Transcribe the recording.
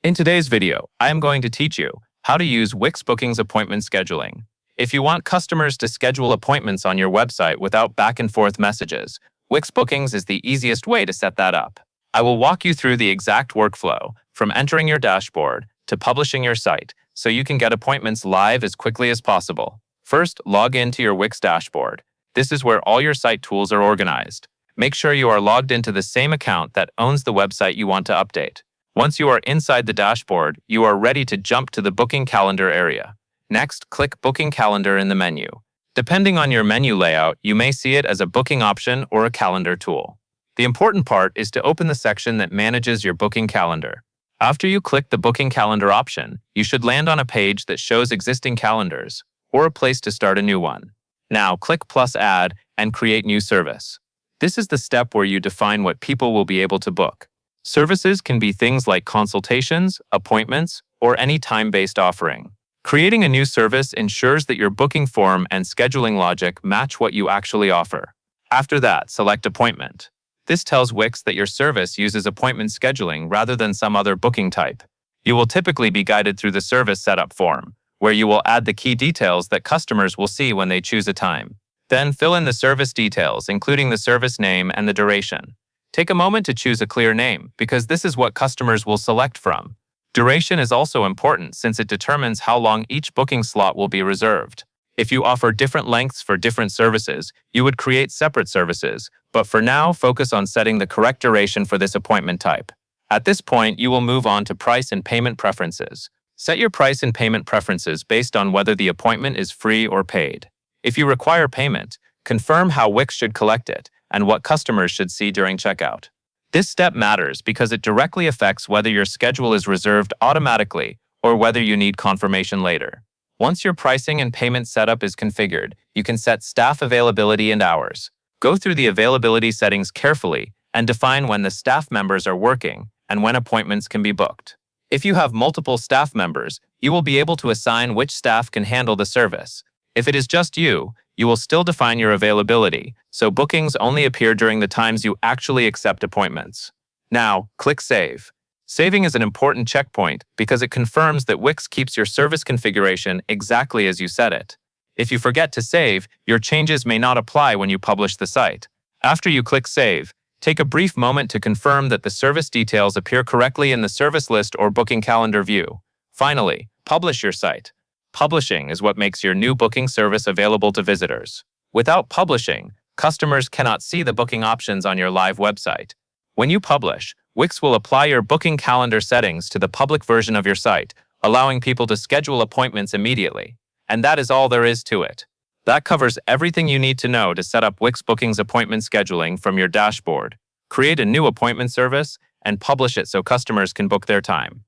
In today's video, I am going to teach you how to use Wix Bookings appointment scheduling. If you want customers to schedule appointments on your website without back-and-forth messages, Wix Bookings is the easiest way to set that up. I will walk you through the exact workflow, from entering your dashboard to publishing your site, so you can get appointments live as quickly as possible. First, log into your Wix dashboard. This is where all your site tools are organized. Make sure you are logged into the same account that owns the website you want to update. Once you are inside the dashboard, you are ready to jump to the booking calendar area. Next, click Booking Calendar in the menu. Depending on your menu layout, you may see it as a booking option or a calendar tool. The important part is to open the section that manages your booking calendar. After you click the Booking Calendar option, you should land on a page that shows existing calendars, or a place to start a new one. Now, click plus Add and create new service. This is the step where you define what people will be able to book. Services can be things like consultations, appointments, or any time-based offering. Creating a new service ensures that your booking form and scheduling logic match what you actually offer. After that, select Appointment. This tells Wix that your service uses appointment scheduling rather than some other booking type. You will typically be guided through the service setup form, where you will add the key details that customers will see when they choose a time. Then fill in the service details, including the service name and the duration. Take a moment to choose a clear name, because this is what customers will select from. Duration is also important since it determines how long each booking slot will be reserved. If you offer different lengths for different services, you would create separate services, but for now, focus on setting the correct duration for this appointment type. At this point, you will move on to price and payment preferences. Set your price and payment preferences based on whether the appointment is free or paid. If you require payment, confirm how Wix should collect it and what customers should see during checkout. This step matters because it directly affects whether your schedule is reserved automatically or whether you need confirmation later. Once your pricing and payment setup is configured, you can set staff availability and hours. Go through the availability settings carefully and define when the staff members are working and when appointments can be booked. If you have multiple staff members, you will be able to assign which staff can handle the service. If it is just you, you will still define your availability, so bookings only appear during the times you actually accept appointments. Now, click Save. Saving is an important checkpoint because it confirms that Wix keeps your service configuration exactly as you set it. If you forget to save, your changes may not apply when you publish the site. After you click Save, take a brief moment to confirm that the service details appear correctly in the service list or booking calendar view. Finally, publish your site. Publishing is what makes your new booking service available to visitors. Without publishing, customers cannot see the booking options on your live website. When you publish, Wix will apply your booking calendar settings to the public version of your site, allowing people to schedule appointments immediately. And that is all there is to it. That covers everything you need to know to set up Wix Bookings appointment scheduling from your dashboard. Create a new appointment service and publish it so customers can book their time.